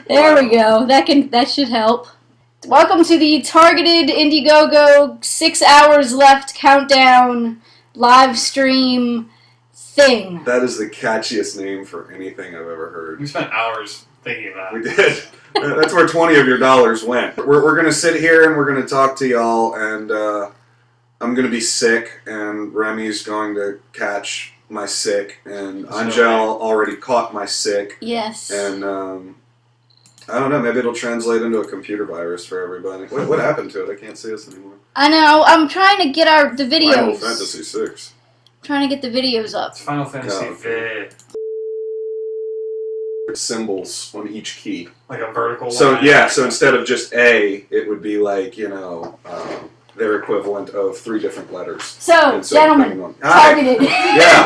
There we go. That should help. Welcome to the targeted Indiegogo 6 hours left countdown live stream thing. That is the catchiest name for anything I've ever heard. We spent hours thinking about it. We did. That's where 20 of your dollars went. We're going to sit here and we're going to talk to y'all, and I'm going to be sick, and Remy's going to catch my sick, and Angel already caught my sick. Yes. And I don't know, maybe it'll translate into a computer virus for everybody. What happened to it? I can't see us anymore. I know. I'm trying to get the videos. Final Fantasy 6. Trying to get the videos up. It's Final Fantasy V. Symbols on each key. Like a vertical So line. yeah, so instead of just A, it would be like, their equivalent of 3 different letters. So, gentlemen, targeted. Yeah.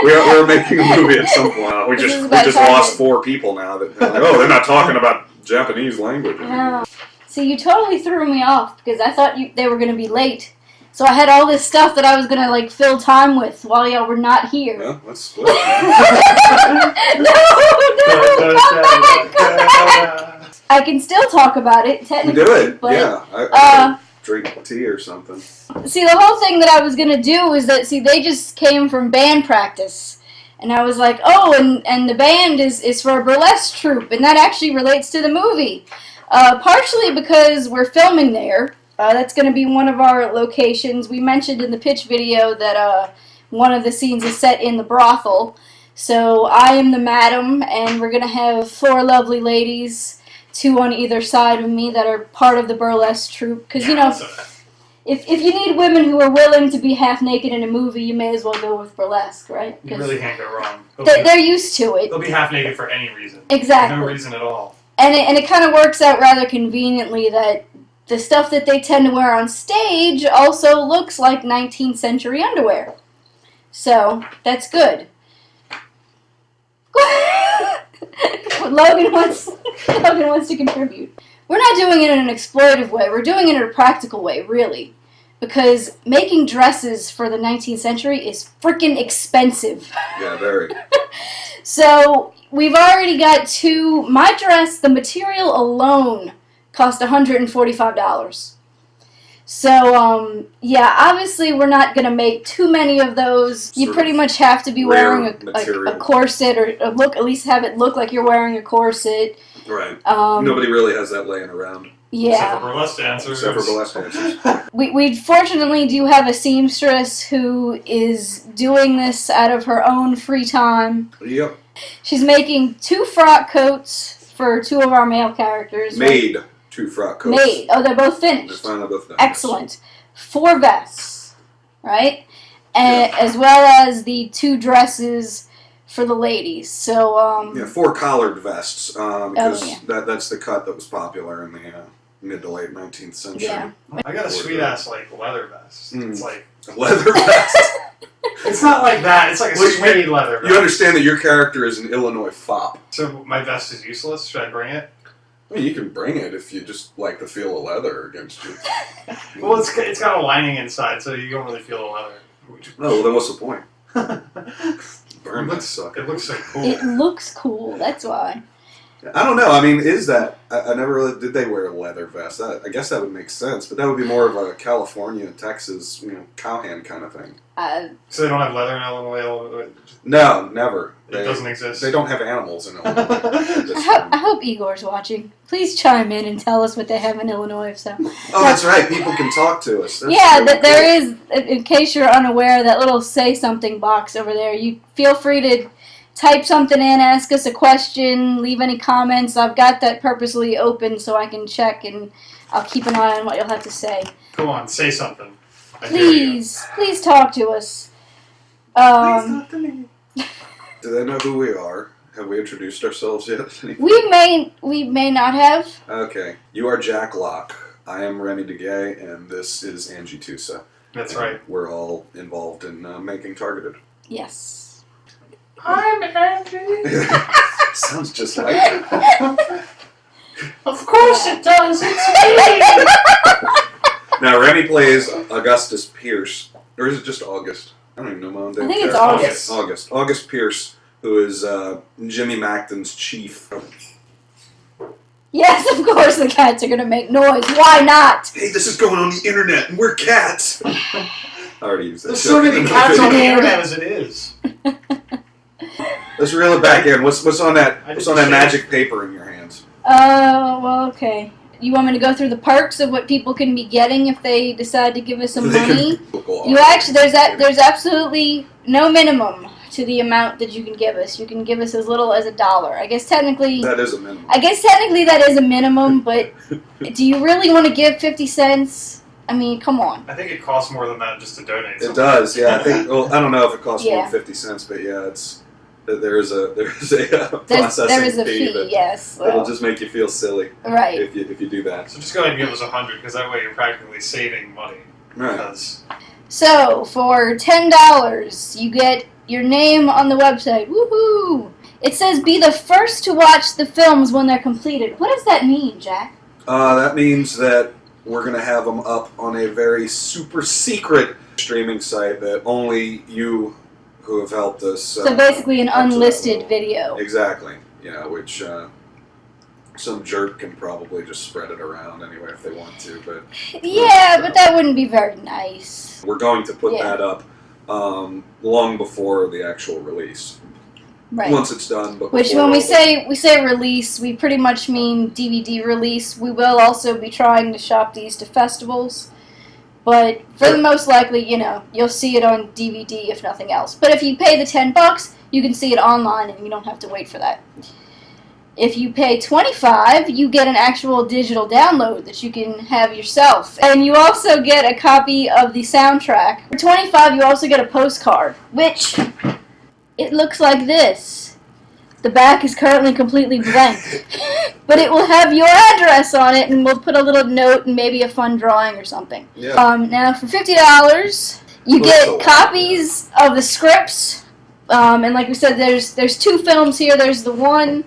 We're making a movie at some point. We just lost 4 people now that they're not talking about Japanese language anymore. See, you totally threw me off because I thought they were going to be late. So I had all this stuff that I was going to fill time with while y'all were not here. Well, let's split. No, come back. I can still talk about it, technically. Do it, but, yeah. I drink tea or something. See, the whole thing that I was going to do is that, they just came from band practice. And I was like, oh, and the band is for a burlesque troupe, and that actually relates to the movie. Partially because we're filming there. That's going to be one of our locations. We mentioned in the pitch video that one of the scenes is set in the brothel. So I am the madam, and we're going to have 4 lovely ladies, 2 on either side of me that are part of the burlesque troupe. Because, if you need women who are willing to be half naked in a movie, you may as well go with burlesque, right? You really can't go wrong. They're used to it. They'll be half naked for any reason. Exactly. No reason at all. And it kind of works out rather conveniently that the stuff that they tend to wear on stage also looks like 19th century underwear. So, that's good. Logan wants to contribute. We're not doing it in an exploitive way. We're doing it in a practical way, really. Because making dresses for the 19th century is freaking expensive. Yeah, very. So, we've already got 2. My dress, the material alone, cost $145. So, yeah, obviously we're not going to make too many of those. You pretty much have to be wearing a corset, or at least have it look like you're wearing a corset. Right. Nobody really has that laying around. Yeah. Except for burlesque dancers. We fortunately do have a seamstress who is doing this out of her own free time. Yep. She's making 2 frock coats for 2 of our male characters. Made 2 frock coats. Made. Oh, they're both finished. They're finally both done. Excellent. 4 vests, right? And as well as the 2 dresses for the ladies. So 4 collared vests. Because that's the cut that was popular in the mid to late 19th century. Yeah. I got a sweet ass leather vest. It's like a leather vest. It's not like that. It's like a suede leather vest. You understand that your character is an Illinois fop. So my vest is useless. Should I bring it? I mean, you can bring it if you just like the feel of leather against you. Well, it's got a lining inside, so you don't really feel the leather. No, well, then what's the point? Burn that sucker. It looks so cool. it looks cool. That's why. I don't know. I mean, is that... I never really... Did they wear a leather vest? I guess that would make sense, but that would be more of a California, Texas, cowhand kind of thing. So they don't have leather in Illinois? No, never. It doesn't exist? They don't have animals in Illinois. I hope Igor's watching. Please chime in and tell us what they have in Illinois. Oh, that's right. People can talk to us. There is, in case you're unaware, that little say something box over there. You feel free to type something in, ask us a question, leave any comments. I've got that purposely open so I can check, and I'll keep an eye on what you'll have to say. Go on, say something. Please talk to us. Please talk to me. Do they know who we are? Have we introduced ourselves yet? We may not have. Okay. You are Jack Locke. I am Remy DeGay, and this is Angie Tusa. That's right. We're all involved in making Targeted. Yes. I'm Angie. Sounds just like it. Of course it does. It's me. Now, Remy plays Augustus Pierce. Or is it just August? I don't even know my own damn I think it's character. August. August. August Pierce, who is Jimmy Macton's chief. Yes, of course the cats are gonna make noise. Why not? Hey, this is going on the internet, and we're cats. I already used that. There's so many cats on the internet as it is. Let's reel it back in. What's on that? What's on that magic paper in your hands? Well, okay. You want me to go through the perks of what people can be getting if they decide to give us some money? You actually, there's absolutely no minimum to the amount that you can give us. You can give us as little as $1. I guess technically that is a minimum. I guess technically that is a minimum, but do you really want to give 50 cents? I mean, come on. I think it costs more than that just to donate. It does, yeah. I think. Well, I don't know if it costs more than 50 cents, but yeah, there is a processing fee. Yes. Well, it'll just make you feel silly, right? If you do that. So just go ahead and give us 100, because that way you're practically saving money. Right. So for $10, you get your name on the website. Woohoo! It says be the first to watch the films when they're completed. What does that mean, Jack? That means that we're going to have them up on a very super secret streaming site that only you who have helped us. So basically an unlisted video. Exactly. Yeah, which some jerk can probably just spread it around anyway if they want to. But yeah, but that wouldn't be very nice. We're going to put that up long before the actual release. Right. Once it's done. But which when we say release, we pretty much mean DVD release. We will also be trying to shop these to festivals. But for the most likely, you'll see it on DVD if nothing else. But if you pay the $10, you can see it online and you don't have to wait for that. If you pay $25, you get an actual digital download that you can have yourself. And you also get a copy of the soundtrack. For $25, you also get a postcard, which it looks like this. The back is currently completely blank. But it will have your address on it, and we'll put a little note and maybe a fun drawing or something. Yeah. Now, for $50, you get copies of the scripts. And like we said, there's 2 films here. There's the one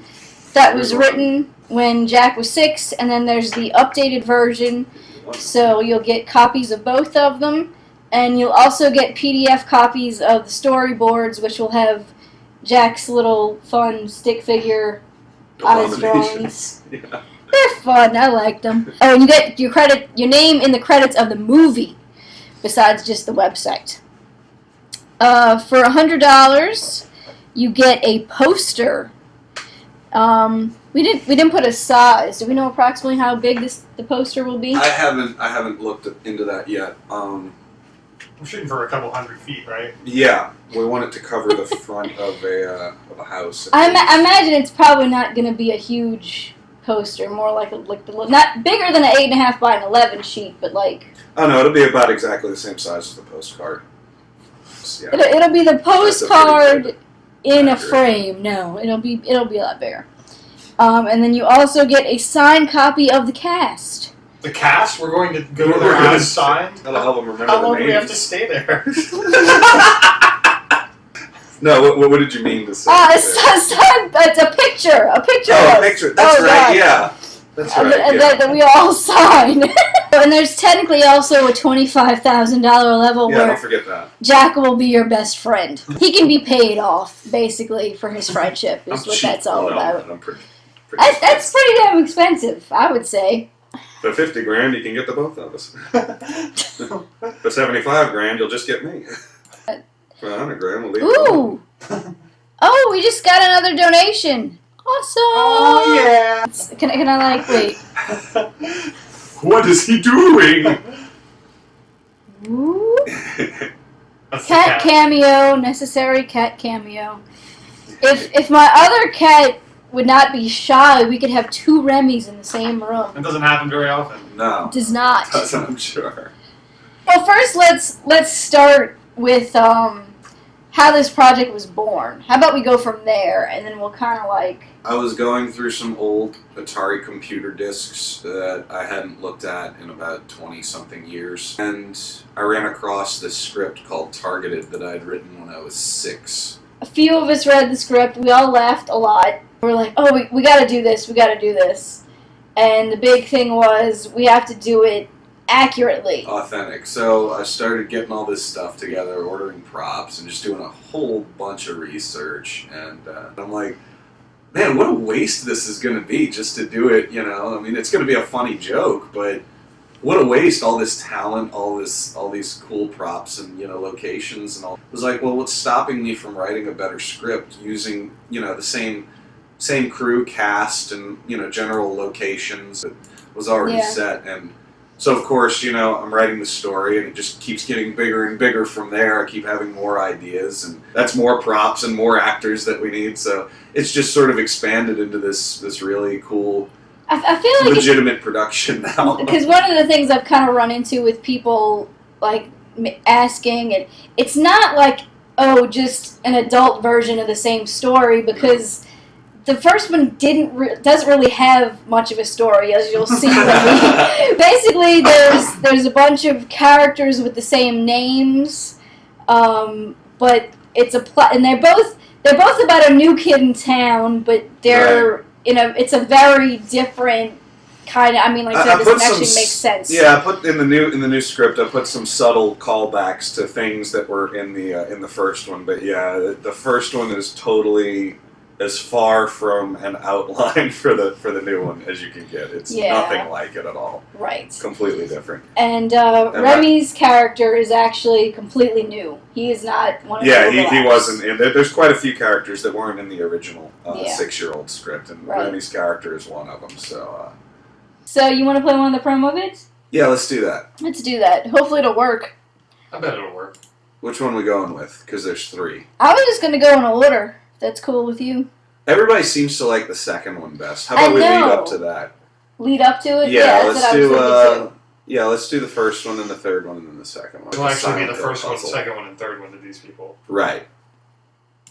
that was written when Jack was 6, and then there's the updated version. So you'll get copies of both of them. And you'll also get PDF copies of the storyboards, which will have Jack's little fun stick figure eyes drawings. Yeah. They're fun. I like them. Oh, and you get your name in the credits of the movie, besides just the website. For $100, you get a poster. We didn't put a size. Do we know approximately how big the poster will be? I haven't looked into that yet. We're shooting for a couple 100 feet, right? Yeah, we want it to cover the front of a house. I imagine it's probably not going to be a huge poster, more like not bigger than an 8.5 by an 11 sheet, but like. Oh no, it'll be about exactly the same size as the postcard. Yeah. It'll be the postcard in a frame. No, it'll be a lot bigger. And then you also get a signed copy of the cast. The cast? We're going to go to their house signed? That'll help them remember How the long do we names. have to stay there? No, what did you mean to say? It's a picture. A picture. Oh, a picture. That's right. God. Yeah. That's right. And that we all sign. And there's technically also a $25,000 level yeah, where don't forget that. Jack will be your best friend. He can be paid off, basically, for his friendship, is what that's all about. I'm pretty that's pretty damn expensive, I would say. For $50,000, you can get the both of us. For $75,000, you'll just get me. For $100,000, we'll leave. Ooh! Oh, we just got another donation. Awesome! Oh, yeah! Can I wait? What is he doing? Ooh. Cat cameo, necessary cat cameo. If my other cat would not be shy, we could have 2 Remys in the same room. It doesn't happen very often. No. It does not. It doesn't, I'm sure. Well, first let's start with how this project was born. How about we go from there, and then we'll kind of like... I was going through some old Atari computer discs that I hadn't looked at in about 20-something years, and I ran across this script called Targeted that I'd written when I was 6. A few of us read the script. We all laughed a lot. We're like, oh, we got to do this. We got to do this. And the big thing was we have to do it accurately. Authentic. So I started getting all this stuff together, ordering props, and just doing a whole bunch of research. And I'm like, man, what a waste this is going to be just to do it, you know? I mean, it's going to be a funny joke, but what a waste, all this talent, all these cool props and, you know, locations and all. It was like, well, what's stopping me from writing a better script using, you know, the same crew, cast, and, you know, general locations that was already set. And so, of course, you know, I'm writing the story, and it just keeps getting bigger and bigger from there. I keep having more ideas, and that's more props and more actors that we need. So it's just sort of expanded into this really cool, I feel like legitimate production now. Because one of the things I've kind of run into with people, like, asking, and it's not like, oh, just an adult version of the same story, because the first one doesn't really have much of a story, as you'll see. Basically, there's a bunch of characters with the same names, but it's a plot, and they're both about a new kid in town, but they're it's a very different kind of. I mean, like that doesn't actually make sense. Yeah, I put in the new script. I put some subtle callbacks to things that were in the first one, but yeah, the first one is totally as far from an outline for the new one as you can get. It's nothing like it at all. Right. Completely different. And Remy's character is actually completely new. He is not one of the overlaps. he wasn't in. There's quite a few characters that weren't in the original 6-year-old script, and Remy's character is one of them. So you want to play one of the promo vids? Yeah, let's do that. Let's do that. Hopefully it'll work. I bet it'll work. Which one are we going with? Because there's 3. I was just going to go in order. That's cool with you. Everybody seems to like the second one best. How about we lead up to that? Lead up to it? Yeah, that's what I was thinking too. Let's do the first one, then the third one, and then the second one. It'll actually be the first one, second one, and third one to these people. Right.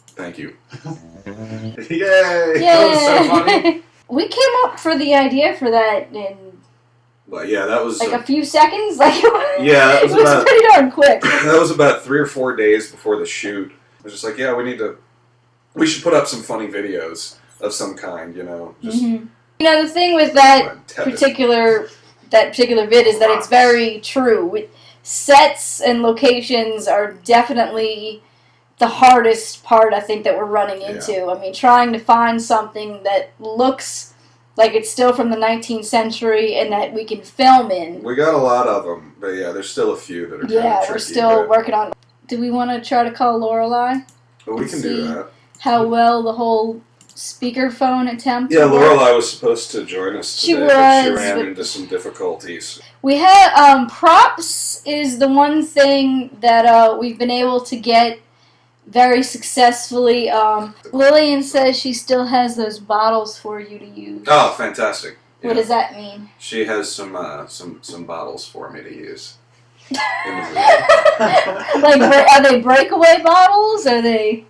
Thank you. Yay! Yay! That was so funny. We came up for the idea for that in Well, yeah, that was a few seconds. That was it was pretty darn quick. That was about 3 or 4 days before the shoot. It was just like, we should put up some funny videos of some kind, you know. Just You know, the thing with that particular vid is that it's very true. Sets and locations are definitely the hardest part, I think, that we're running into. Yeah. I mean, trying to find something that looks like it's still from the 19th century and that we can film in. We got a lot of them, but yeah, there's still a few that are kind of tricky. We're still working on. Do we want to try to call Lorelai? Well, we can do that. How well the whole speakerphone attempt. Yeah, Lorelai was supposed to join us today, but she ran into some difficulties. We had props is the one thing that we've been able to get very successfully. Lillian says she still has those bottles for you to use. Oh, fantastic! Yeah. What does that mean? She has some bottles for me to use. Like, are they breakaway bottles? Are they?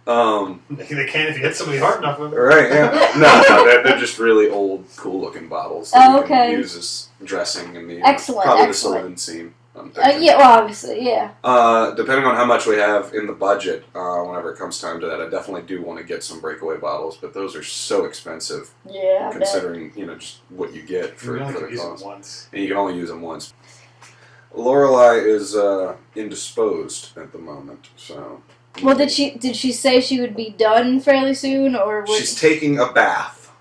They can if you hit somebody hard enough with it. Right, yeah. No, they're just really old, cool-looking bottles that you can use as dressing in the probably the saloon scene. Yeah, well, obviously, yeah. Depending on how much we have in the budget, whenever it comes time to that, I definitely do want to get some breakaway bottles, but those are so expensive. Yeah, considering just what you get for the use cost. them once. And you can only use them once. Lorelai is indisposed at the moment, so. Well, did she say she would be done fairly soon, or she's taking a bath?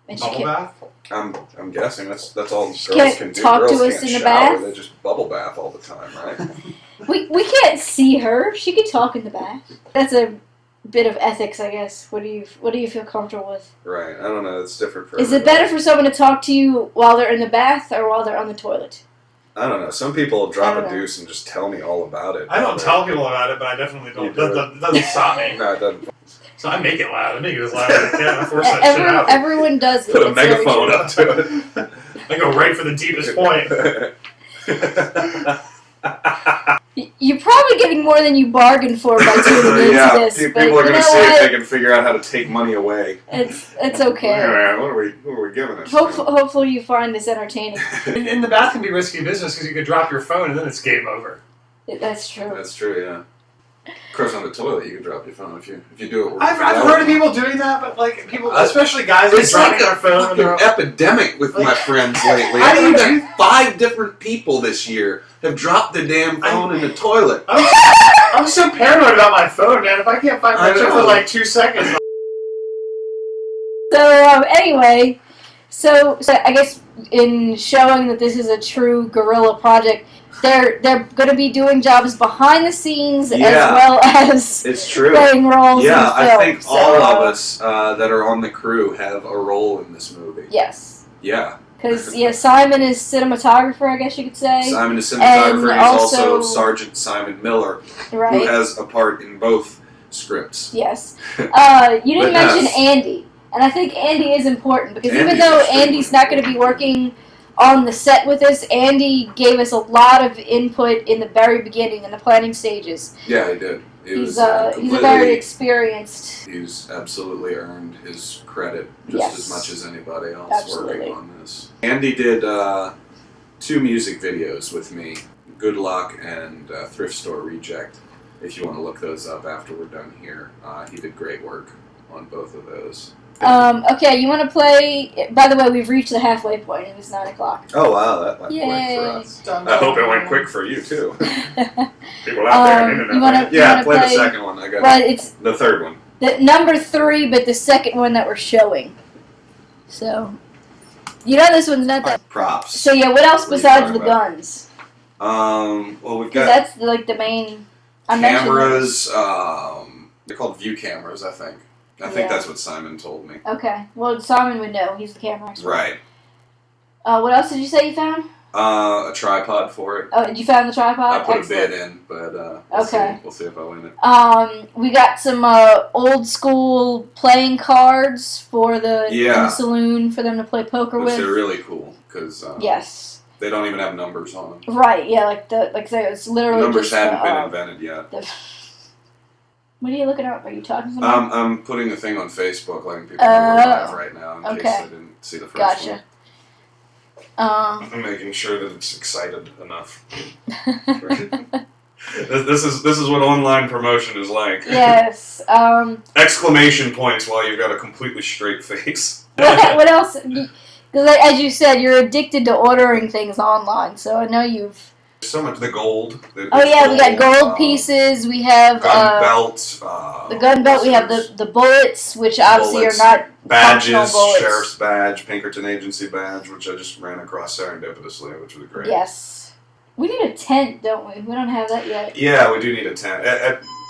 Bubble bath? I'm guessing that's all girls can do. Talk girls to us can't in the shower, bath. They just bubble bath all the time, right? we can't see her. She could talk in the bath. That's a bit of ethics, I guess. What do you feel comfortable with? Right. I don't know. It's different for. Is it better for someone to talk to you while they're in the bath or while they're on the toilet? I don't know. Some people drop a deuce and just tell me all about it. I don't tell people about it, but I definitely don't. That doesn't stop me. No, it doesn't. So I make it loud. I make it as loud as I can. I force that shit out. Everyone does it. Put a megaphone up to it. I go right for the deepest point. You're probably getting more than you bargained for by tuning into this. People are going to see if they can figure out how to take money away. It's okay. What are we giving us? Hopefully you find this entertaining. In the bath can be risky business because you could drop your phone and then it's game over. That's true. That's true, yeah. Of course, on the toilet, you can drop your phone if you do it. I've heard of people doing that, but like people, especially guys, that dropping their phone. It's like an epidemic with my friends lately. I think that 5 different people this year have dropped the damn phone in the toilet. I'm so paranoid about my phone, man. If I can't find my shit for like 2 seconds. So anyway, so I guess in showing that this is a true guerrilla project, they're going to be doing jobs behind the scenes as well as it's true. playing roles. Yeah, in the film. I think all of us that are on the crew have a role in this movie. Yes. Yeah. Because Simon is cinematographer, I guess you could say. Simon is cinematographer. And He's also Sergeant Simon Miller, right, who has a part in both scripts. Yes. You didn't mention Andy. And I think Andy is important because even though Andy's not going to be working on the set with us, Andy gave us a lot of input in the very beginning, in the planning stages. Yeah, he did. He's a very experienced. He's absolutely earned his credit just as much as anybody else working on this. Andy did 2 music videos with me, Good Luck and Thrift Store Reject. If you want to look those up after we're done here, he did great work on both of those. Okay, you want to play... By the way, we've reached the halfway point. It was 9 o'clock. Oh, wow, that went quick for us. I hope it went quick for you, too. People out there on the internet. Yeah, play the second one. I got well, it's the third one. The number 3, but the second one that we're showing. So, you know this one's not that... Props. So, yeah, what else besides the guns? Well, we've got... That's, like, the main... Cameras, they're called view cameras, I think. I think that's what Simon told me. Okay. Well, Simon would know. He's the camera expert. Right. What else did you say you found? A tripod for it. Oh, did you find the tripod? I put a bid in, but we'll see if I win it. We got some old school playing cards for in the saloon for them to play poker with. They're really cool because yes, they don't even have numbers on them. Right? Yeah, like I say, it's literally numbers just, hadn't been invented yet. What are you looking at? Are you talking to somebody? I'm putting a thing on Facebook letting people know we're live right now in case I didn't see the first one. I'm making sure that it's excited enough. This is what online promotion is like. Yes. Exclamation points while you've got a completely straight face. What else? Because as you said, you're addicted to ordering things online, so I know you've... So much. The gold. We got gold pieces. We have gun belt. The gun belt. We have the bullets, which obviously are not badges. Bullets. Sheriff's badge, Pinkerton Agency badge, which I just ran across serendipitously, which was great. Yes. We need a tent, don't we? We don't have that yet. Yeah, we do need a tent.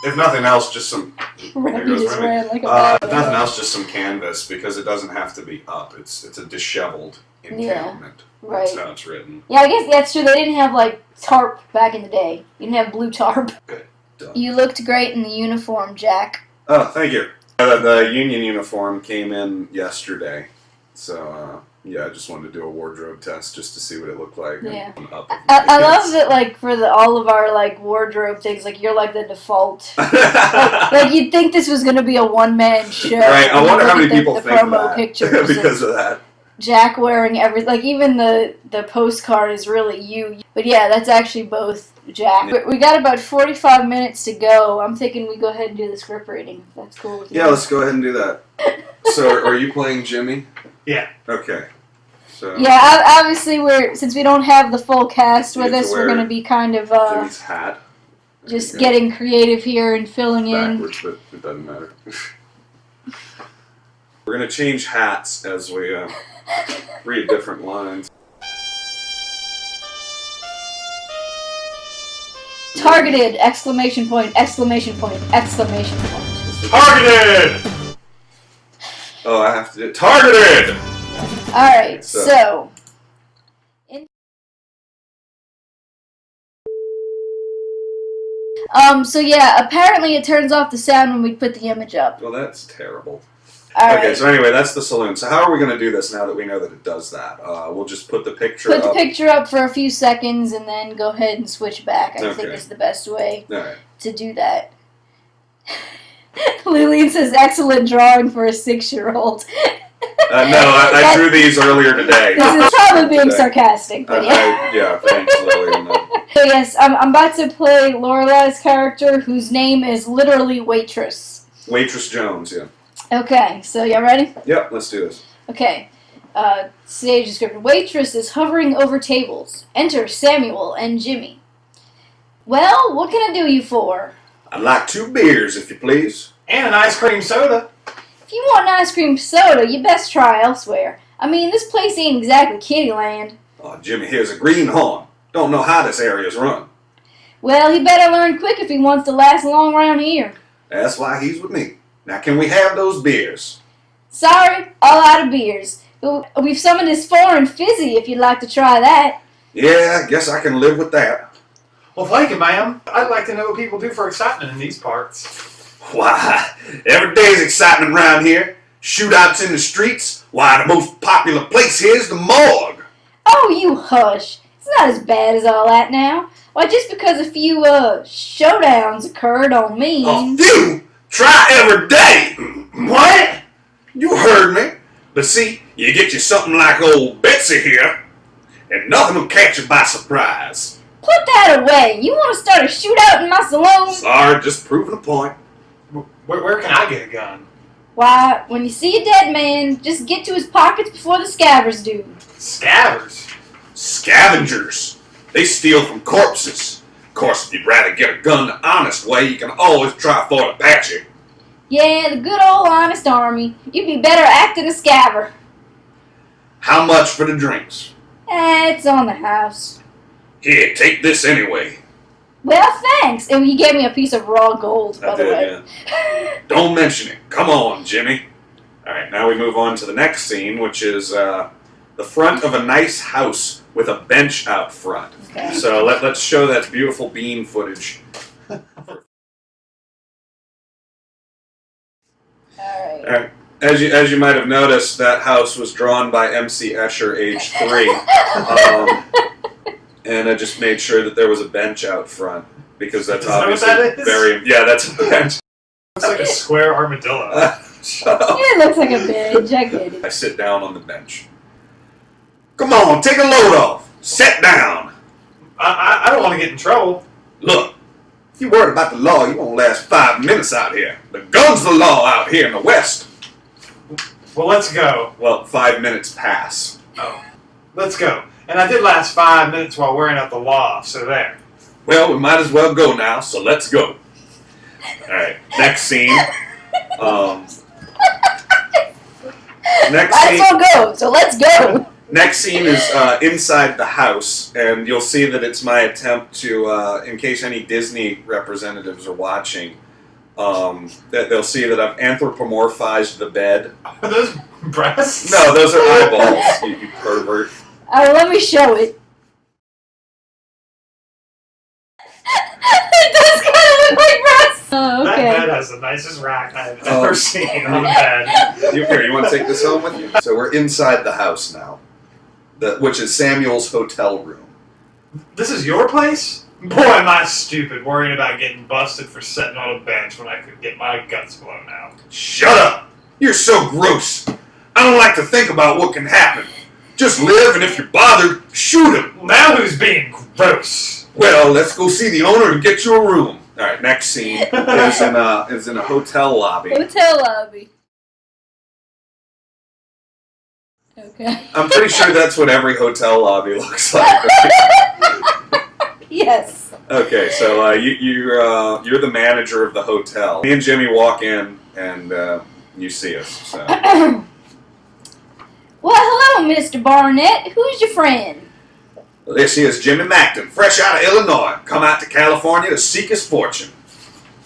If nothing else, just some. If nothing else, just some canvas because it doesn't have to be up. It's a disheveled encampment. Right. That's how it's written. Yeah, I guess that's true. They didn't have, like, tarp back in the day. You didn't have blue tarp. Good. Done. You looked great in the uniform, Jack. Oh, thank you. The union uniform came in yesterday. So, I just wanted to do a wardrobe test just to see what it looked like. Yeah. I love that, like, for all of our, like, wardrobe things, like, you're, like, the default. like, you'd think this was going to be a one-man show. Right. I wonder how many people think promo that pictures because of that. Jack wearing everything. Like, even the postcard is really you. But yeah, that's actually both Jack. We got about 45 minutes to go. I'm thinking we go ahead and do the script reading. That's cool with you. Yeah, let's go ahead and do that. So, are you playing Jimmy? Yeah. Okay. So. Yeah, obviously since we don't have the full cast with us, we're going to be kind of Jimmy's hat. Just getting creative here and filling in. Backwards, but it doesn't matter. We're going to change hats as we read different lines. Targeted! Exclamation point! Exclamation point! Exclamation point! Targeted! Oh, I have to do it. Targeted! Alright, so yeah, apparently it turns off the sound when we put the image up. Well, that's terrible. Okay, so anyway, that's the saloon. So how are we going to do this now that we know that it does that? We'll just put the picture up. Put the picture up for a few seconds and then go ahead and switch back. I think is the best way to do that. Lillian says, excellent drawing for a 6-year-old. No, I drew these earlier today. This is probably being sarcastic, but yeah, thanks, Lillian. So yes, I'm about to play Lorelai's character, whose name is literally Waitress. Waitress Jones, yeah. Okay, so y'all ready? Yep, let's do this. Okay. Stage description. Waitress is hovering over tables. Enter Samuel and Jimmy. Well, what can I do you for? I'd like 2 beers, if you please. And an ice cream soda. If If you want an ice cream soda, you best try elsewhere. I mean, this place ain't exactly Kittyland. Oh, Jimmy here's a greenhorn. Don't know how this area's run. Well, he better learn quick if he wants to last long around here. That's why he's with me. Now, can we have those beers? Sorry, all out of beers. But we've summoned this foreign fizzy if you'd like to try that. Yeah, I guess I can live with that. Well, thank you, ma'am. I'd like to know what people do for excitement in these parts. Why, every day's excitement around here. Shootouts in the streets. Why, the most popular place here is the morgue. Oh, you hush. It's not as bad as all that now. Why, just because a few, showdowns occurred on me. A few? Try every day. What? You heard me. But see, you get you something like old Betsy here, and nothing will catch you by surprise. Put that away. You want to start a shootout in my saloon? Sorry, just proving a point. Where can I get a gun? Why, when you see a dead man, just get to his pockets before the scavengers do. Scavengers? Scavengers. They steal from corpses. Of course, if you'd rather get a gun the honest way, you can always try Fort Apache. Yeah, the good old honest army. You'd be better acting a scaver. How much for the drinks? It's on the house. Here, take this anyway. Well, thanks. And you gave me a piece of raw gold, by the way. Yeah. Don't mention it. Come on, Jimmy. All right, now we move on to the next scene, which is the front of a nice house with a bench out front. Okay. So let's show that beautiful bean footage. All All right. As you might have noticed, that house was drawn by MC Escher, age 3. And I just made sure that there was a bench out front, because that's obviously that is? very... Yeah, that's a bench. Looks like a square armadillo. Shut up. It looks like a bench. I get it. I sit down on the bench. Come on, take a load off. Sit down. I don't want to get in trouble. Look, if you're worried about the law, you won't last 5 minutes out here. The gun's the law out here in the West. Well, let's go. Well, 5 minutes pass. Oh, let's go. And I did last 5 minutes while wearing out the law, so there. Well, we might as well go now, so let's go. Alright, next scene. Might as well go, so let's go. Next scene is inside the house, and you'll see that it's my attempt to, in case any Disney representatives are watching, that they'll see that I've anthropomorphized the bed. Are those breasts? No, those are eyeballs, you pervert. Let me show it. It does kind of look like breasts. Oh, That okay. bed has the nicest rack I've ever seen on a bed. You want to take this home with you? So we're inside the house now, which is Samuel's hotel room. This is your place? Boy, am I stupid, worrying about getting busted for sitting on a bench when I could get my guts blown out. Shut up! You're so gross. I don't like to think about what can happen. Just live, and if you're bothered, shoot him. Now who's being gross? Well, let's go see the owner and get you a room. All right, next scene is in a hotel lobby. Hotel lobby. Okay. I'm pretty sure that's what every hotel lobby looks like. Yes. Okay, so you're the manager of the hotel. Me and Jimmy walk in, and you see us. So. Well, hello, Mr. Barnett. Who's your friend? Well, this here's Jimmy Macton, fresh out of Illinois, come out to California to seek his fortune.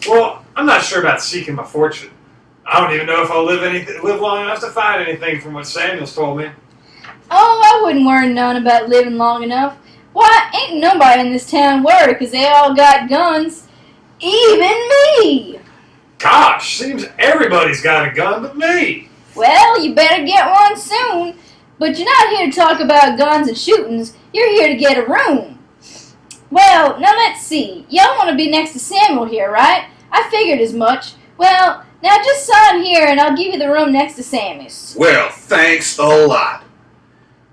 Well, I'm not sure about seeking my fortune. I don't even know if I'll live long enough to find anything from what Samuel's told me. Oh, I wouldn't worry none about living long enough. Why, ain't nobody in this town worried, 'cause they all got guns. Even me! Gosh, seems everybody's got a gun but me. Well, you better get one soon. But you're not here to talk about guns and shootings. You're here to get a room. Well, now let's see. Y'all want to be next to Samuel here, right? I figured as much. Well, now just sign here and I'll give you the room next to Sammy's. Well, thanks a lot.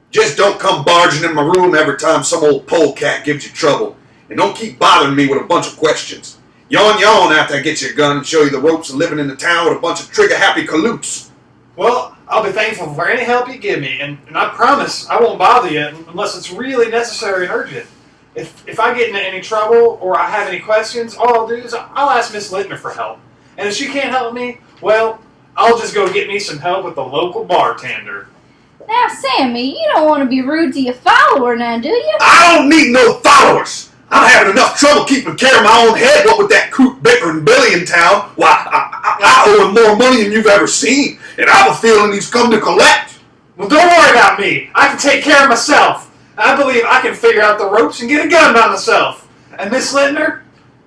Just don't come barging in my room every time some old polecat gives you trouble. And don't keep bothering me with a bunch of questions. Yawn after I get you a gun and show you the ropes of living in the town with a bunch of trigger-happy coloots. Well, I'll be thankful for any help you give me, and I promise I won't bother you unless it's really necessary and urgent. If I get into any trouble or I have any questions, all I'll do is I'll ask Miss Littner for help. And if she can't help me, well, I'll just go get me some help with the local bartender. Now, Sammy, you don't want to be rude to your follower now, do you? I don't need no followers. I'm having enough trouble keeping care of my own head. What with that coot bickering Billy in town? Why, I owe him more money than you've ever seen, and I have a feeling he's come to collect. Well, don't worry about me. I can take care of myself. I believe I can figure out the ropes and get a gun by myself. And Miss Lintner,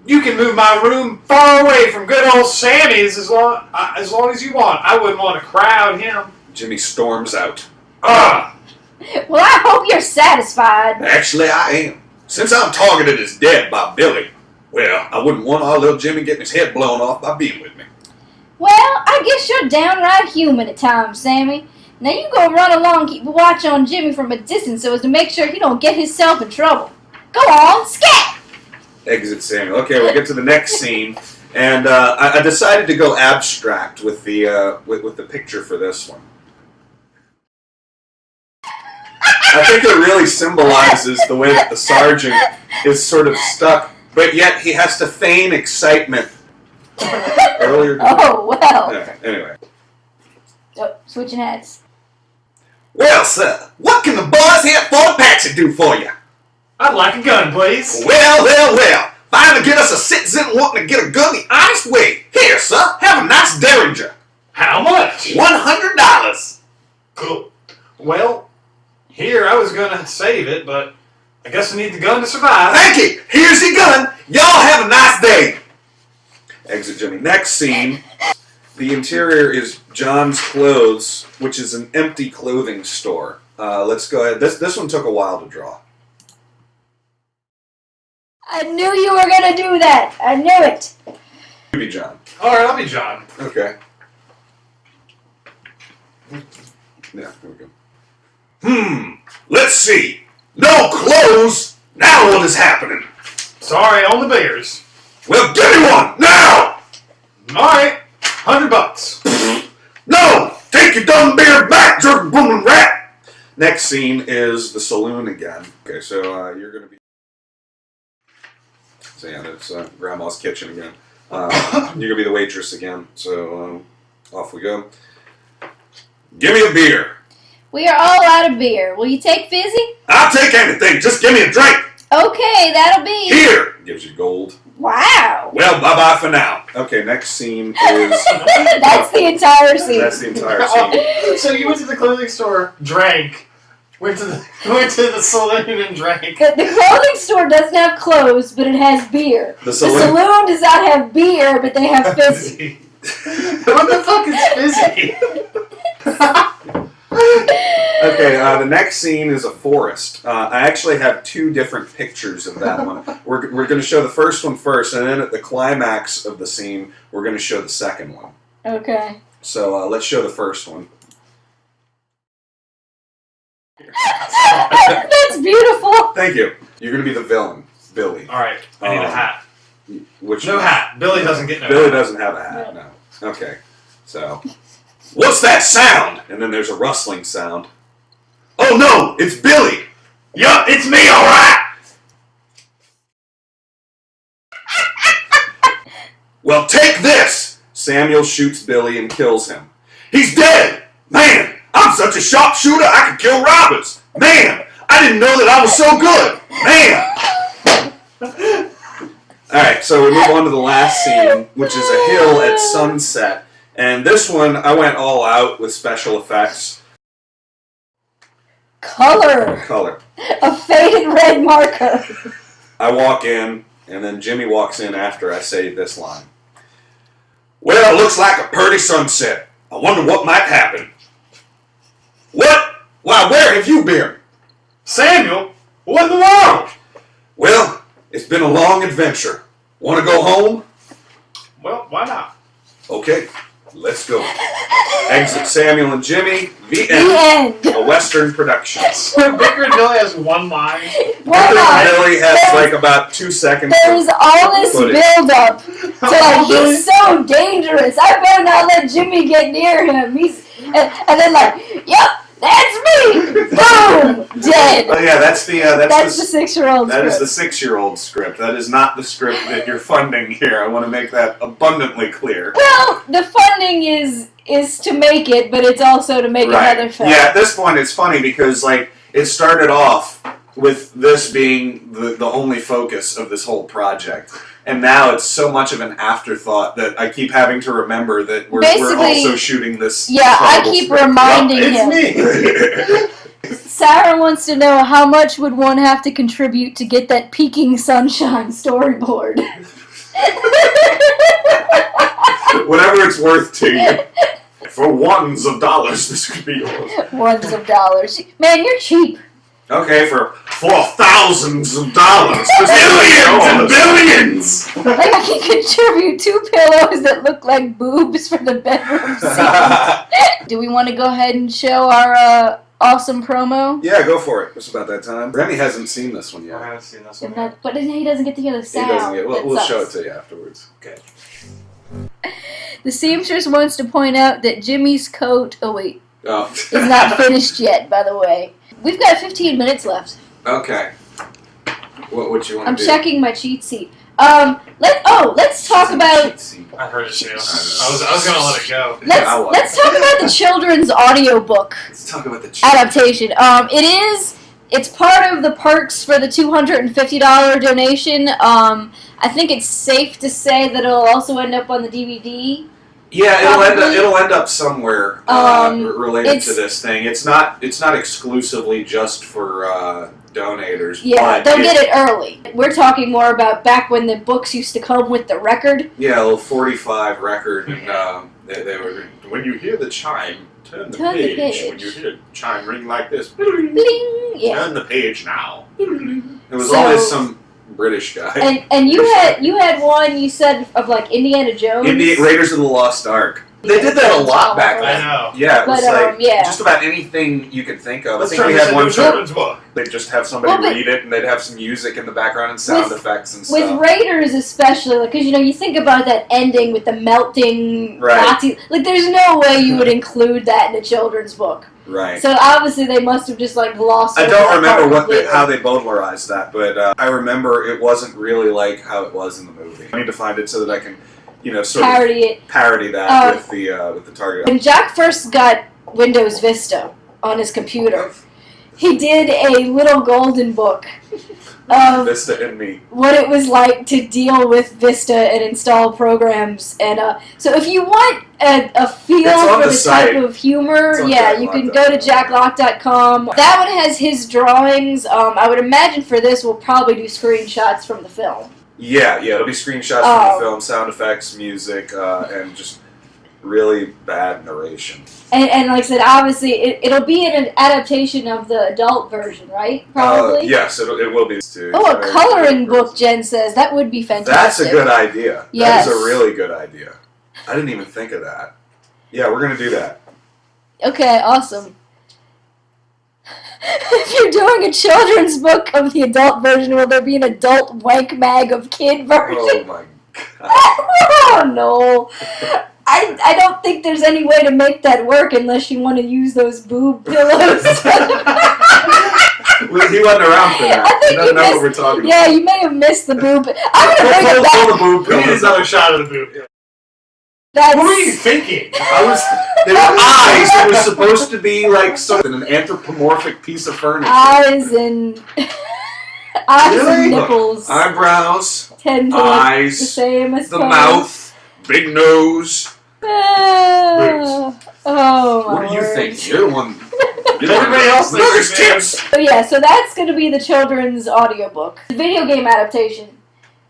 you can move my room far away from good old Sammy's as long as you want. I wouldn't want to crowd him. Jimmy storms out. Well, I hope you're satisfied. Actually, I am. Since I'm targeted as dead by Billy, well, I wouldn't want our little Jimmy getting his head blown off by being with me. Well, I guess you're downright human at times, Sammy. Now you go run along and keep a watch on Jimmy from a distance so as to make sure he don't get himself in trouble. Go on, scat! Exit Samuel. Okay, we'll get to the next scene, and I decided to go abstract with the with the picture for this one. I think it really symbolizes the way that the sergeant is sort of stuck, but yet he has to feign excitement. Earlier. Oh, well. Yeah, anyway. Oh, switching hats. Well, sir, what can the boys here at Fort Apache do for you? I'd like a gun, please. Well. Finally get us a citizen wanting to get a gun the honest way. Here, sir, have a nice Derringer. How much? $100. Cool. Well, here I was gonna save it, but I guess I need the gun to survive. Thank you. Here's your gun. Y'all have a nice day. Exit Jimmy. Next scene. The interior is John's Clothes, which is an empty clothing store. Let's go ahead. This one took a while to draw. I knew you were going to do that. I knew it. You be John. Alright, I'll be John. Okay. Yeah, there we go. Let's see. No clothes. Now what is happening? Sorry, on the bears. Well, give me one now. Alright, $100. No, take your dumb beard back, jerk woman rat. Next scene is the saloon again. Okay, so you're gonna be. So yeah, that's Grandma's kitchen again. You're gonna be the waitress again. So off we go. Give me a beer. We are all out of beer. Will you take fizzy? I'll take anything. Just give me a drink. Okay, that'll be. Here. Gives you gold. Wow. Well, bye-bye for now. Okay, next scene is... That's the entire scene. That's the entire scene. So you went to the clothing store, drank, went to the saloon and drank. The clothing store doesn't have clothes, but it has beer. The saloon does not have beer, but they have fizzy. What the fuck is fizzy? Okay, the next scene is a forest. I actually have two different pictures of that one. We're going to show the first one first, and then at the climax of the scene, we're going to show the second one. Okay. So let's show the first one. That's beautiful. Thank you. You're going to be the villain, Billy. All right, I need a hat. No hat. Billy doesn't get no Billy hat. doesn't have a hat, no. Okay, so... What's that sound? And then there's a rustling sound. Oh no, it's Billy! Yup, it's me, alright! Well, take this! Samuel shoots Billy and kills him. He's dead! Man, I'm such a sharpshooter I could kill robbers! Man, I didn't know that I was so good! Man! Alright, so we move on to the last scene, which is a hill at sunset. And this one, I went all out with special effects. Color. A faded red marker. I walk in, and then Jimmy walks in after I say this line. Well, it looks like a pretty sunset. I wonder what might happen. What? Why, where have you been? Samuel? What in the world? Well, it's been a long adventure. Want to go home? Well, why not? Okay. Let's go. Exit Samuel and Jimmy. The end. A Western production. So Bicker and Billy has one line. Billy has like about 2 seconds. There's all this build-up to like, he's so dangerous. I better not let Jimmy get near him. And then like, yep, That's me! Boom! Dead. Oh yeah, that's the That's the 6-year-old That script. is the 6-year-old script. That is not the script that you're funding here. I want to make that abundantly clear. Well, the funding is to make it, but it's also to make another film. Yeah, at this point it's funny because like it started off with this being the only focus of this whole project. And now it's so much of an afterthought that I keep having to remember that we're also shooting this. Yeah, I keep reminding him. It's me. Sarah wants to know how much would one have to contribute to get that Peaking Sunshine storyboard. Whatever it's worth to you. For ones of dollars, this could be yours. Ones of dollars. Man, you're cheap. Okay, for thousands of dollars. Billions and billions! Like I can contribute 2 pillows that look like boobs for the bedroom scene. Do we want to go ahead and show our awesome promo? Yeah, go for it. It's about that time. Remy hasn't seen this one yet. I haven't seen this one yet. But he doesn't get to hear the sound. He doesn't get. We'll That show it sucks. to you afterwards. Okay. The seamstress wants to point out that Jimmy's coat. Oh wait, Oh. is not finished yet. By the way, we've got 15 minutes left. Okay. What you want to I'm do? checking my cheat sheet. Let's talk about. I heard it too. I was gonna let it go. Let's talk about the children's audiobook Let's talk about the adaptation. It's part of the perks for the $250 donation. I think it's safe to say that it'll also end up on the DVD. Yeah, Probably. it'll end up somewhere related to this thing. It's not exclusively just for donators. Yeah, but they'll get it early. We're talking more about back when the books used to come with the record. Yeah, a little 45 record, and they were. When you hear the chime, turn the page. When you hear the chime ring like this, Bling! Yeah. turn the page now. It was So- always some British guy. And you had one you said of like Indiana Jones. Raiders of the Lost Ark. They did that a lot back I then. know. Yeah, it was But, yeah. just about anything you could think of. Let's I think turn we this had into one a children's book. they'd just have somebody Well, but- read it, and they'd have some music in the background and sound effects and With stuff. Raiders especially, because you think about that ending with the melting Right. Nazi. Like, there's no way you would include that in a children's book. Right. So obviously they must have just like glossed. I over don't that remember part completely. how they bowdlerized that, but I remember it wasn't really like how it was in the movie. I need to find it so that I can, sort Parody it. of parody that with the target. When Jack first got Windows Vista on his computer, he did a little golden book of Vista and me. what it was like to deal with Vista and install programs. And so if you want a feel It's on for the the site. type of humor, It's on you can go to jacklocke.com. That one has his drawings. I would imagine for this we'll probably do screenshots from the film. Yeah, it'll be screenshots from the film, sound effects, music, and just really bad narration. And like I said, obviously it'll be an adaptation of the adult version, right? Probably. Yes, it will be. Too. Oh, a coloring book, Jen says. That would be fantastic. That's a good idea. Yes. That is a really good idea. I didn't even think of that. Yeah, we're going to do that. Okay, awesome. If you're doing a children's book of the adult version, will there be an adult wank mag of kid version? Oh my god. Oh no. I don't think there's any way to make that work unless you want to use those boob pillows. He wasn't around for that. I think He doesn't know what we're talking about. Yeah, you may have missed the boob. I'm gonna bring it back. the boob We need pillows. another shot of the boob. That's What were you thinking? They were eyes. It was supposed to be like something, an anthropomorphic piece of furniture. eyes and Really? nipples Eyebrows, tend to look the eyes, same as the far. mouth, big nose. Oh, my What do you word. think? You're the one. Everybody else Look at his thinks tips. So yeah, so that's going to be the children's audiobook. The video game adaptation.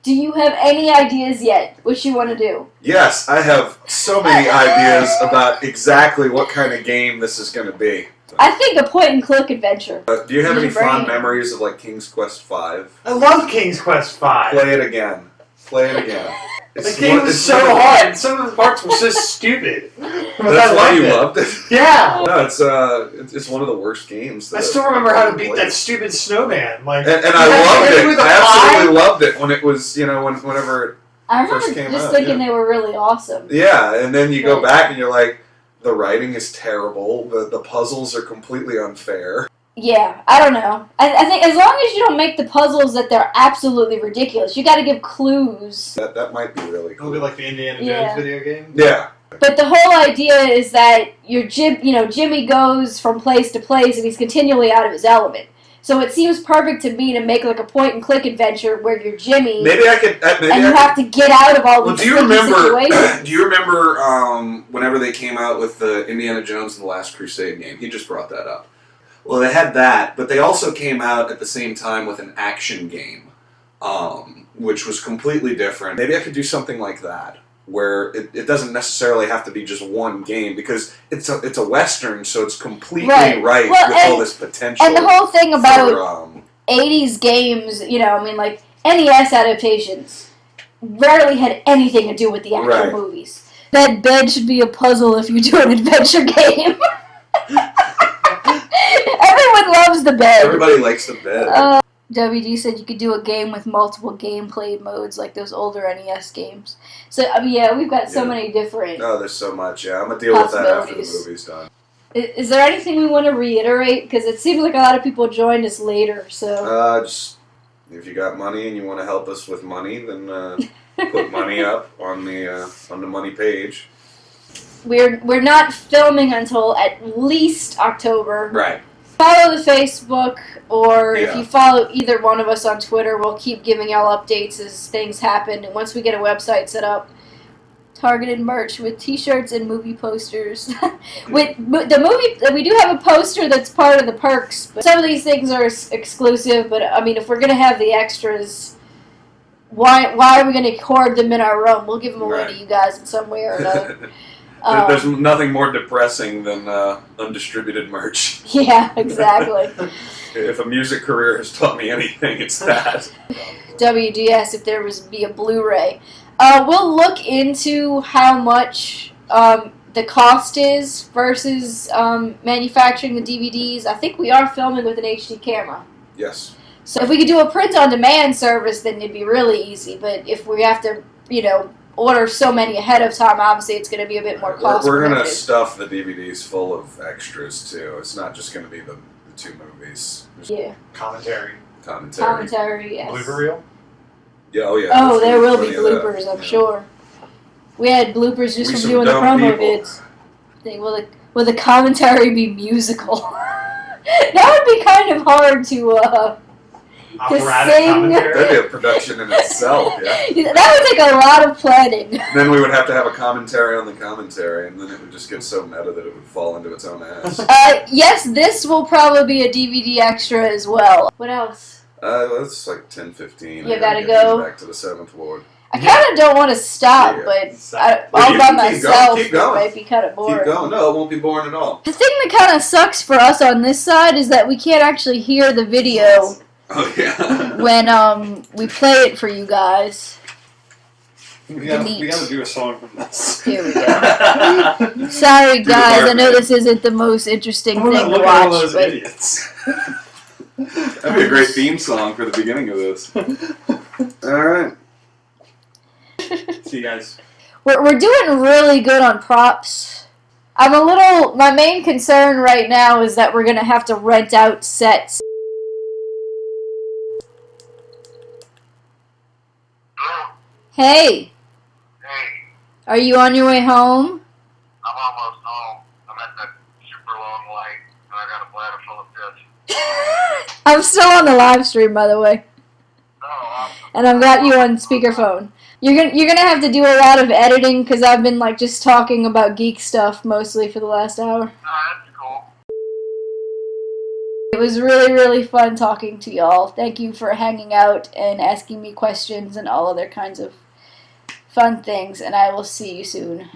Do you have any ideas yet what you want to do? Yes, I have so many ideas about exactly what kind of game this is going to be. I think a point-and-click adventure. Do you have any Use your fond brain. memories of like King's Quest V? I love King's Quest V. Play it again. Play it again. The game was so hard. Some of the parts were so stupid. But That's I why liked you it. loved it. Yeah. No, it's one of the worst games. I still remember how to beat that stupid snowman. Like, And you I had to loved hit it. with a I absolutely pie. loved it when it was, whenever. I First remember came just out, thinking yeah. they were really awesome. Yeah, and then you go back and you're like, The writing is terrible. The puzzles are completely unfair. Yeah, I don't know. I think as long as you don't make the puzzles that they're absolutely ridiculous, you got to give clues. That might be really It'll cool. be like the Indiana Jones video game. Yeah. But the whole idea is that Jimmy goes from place to place and he's continually out of his element. So it seems perfect to me to make like a point-and-click adventure where you're Jimmy, Maybe I could. and you have to get out of all these situations. Do you remember whenever they came out with the Indiana Jones and the Last Crusade game? He just brought that up. Well, they had that, but they also came out at the same time with an action game, which was completely different. Maybe I could do something like that, where it doesn't necessarily have to be just one game, because it's a Western, so it's completely right well, with all this potential. And the whole thing about 80s games, like NES adaptations, rarely had anything to do with the actual movies. That bed should be a puzzle if you do an adventure game. Everyone loves the bed. Everybody likes the bed. WD said you could do a game with multiple gameplay modes, like those older NES games. So, we've got so many different Oh, there's so much, yeah. I'm going to deal with that after the movie's done. Is there anything we want to reiterate? Because it seems like a lot of people joined us later, so... Just, if you got money and you want to help us with money, then put money up on the money page. We're not filming until at least October. Right. Follow the Facebook, or if you follow either one of us on Twitter, we'll keep giving y'all updates as things happen. And once we get a website set up, targeted merch with t-shirts and movie posters. With the movie, we do have a poster that's part of the perks. But some of these things are exclusive, but if we're going to have the extras, why are we going to hoard them in our room? We'll give them away to you guys in some way or another. There's nothing more depressing than undistributed merch. Yeah, exactly. If a music career has taught me anything, it's that. WDS, if there was be a Blu-ray. We'll look into how much the cost is versus manufacturing the DVDs. I think we are filming with an HD camera. Yes. So if we could do a print-on-demand service, then it'd be really easy. But if we have to, order so many ahead of time, obviously it's going to be a bit more costly. We're going to stuff the DVDs full of extras, too. It's not just going to be the two movies. Yeah. Commentary, yes. blooper reel. Yeah, oh yeah. Oh, there will be bloopers, I'm sure. We had bloopers just from doing the promo vids. Will the commentary be musical? That would be kind of hard to sing. Commentary. That'd be a production in itself, yeah. That would take a lot of planning. Then we would have to have a commentary on the commentary, and then it would just get so meta that it would fall into its own ass. Yes, this will probably be a DVD extra as well. What else? It's like 10:15. You gotta go. Back to the 7th Ward. I kind of don't want to stop, but all by myself, it might be kind of boring. Keep going. No, it won't be boring at all. The thing that kind of sucks for us on this side is that we can't actually hear the video. Oh, yeah. When we play it for you guys. We gotta do a song from this. Here we go. Sorry, guys. I know this isn't the most interesting thing to watch. All those idiots. That'd be a great theme song for the beginning of this. All right. See you guys. We're doing really good on props. My main concern right now is that we're going to have to rent out sets. Hey. Hey, Are you on your way home? I'm almost home. I'm at that super long light, and I got a bladder full of piss. I'm still on the live stream, by the way. Oh, awesome. And I've got you on speakerphone. You're gonna have to do a lot of editing because I've been just talking about geek stuff mostly for the last hour. That's cool. It was really, really fun talking to y'all. Thank you for hanging out and asking me questions and all other kinds of fun things, and I will see you soon.